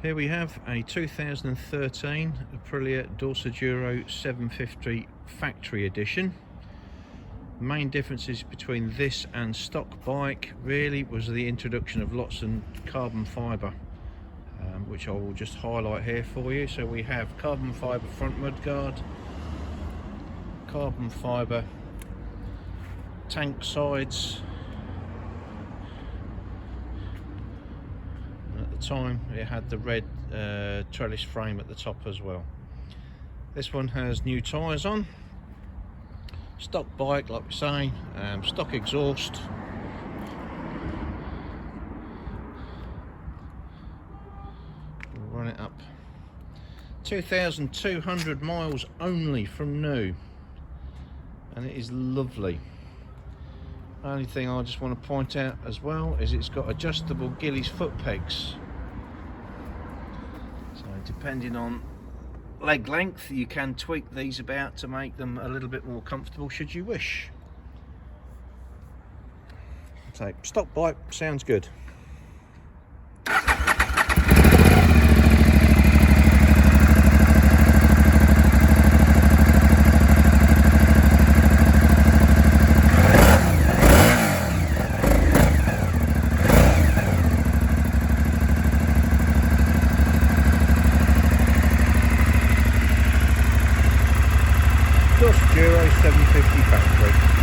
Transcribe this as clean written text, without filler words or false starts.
Here we have a 2013 Aprilia Dorsoduro 750 factory edition. The main differences between this and stock bike really was the introduction of lots of carbon fibre, which I will just highlight here for you. So we have carbon fibre front mudguard, carbon fibre tank sides. At the time it had the red trellis frame at the top as well. This one has new tyres on. Stock bike, like we say, stock exhaust. We'll run it up. 2,200 miles only from new, and it is lovely. Only thing I just want to point out as well is it's got adjustable GILLES foot pegs. So depending on leg length, you can tweak these about to make them a little bit more comfortable should you wish. So stock bike sounds good. Dorsoduro 750 factory.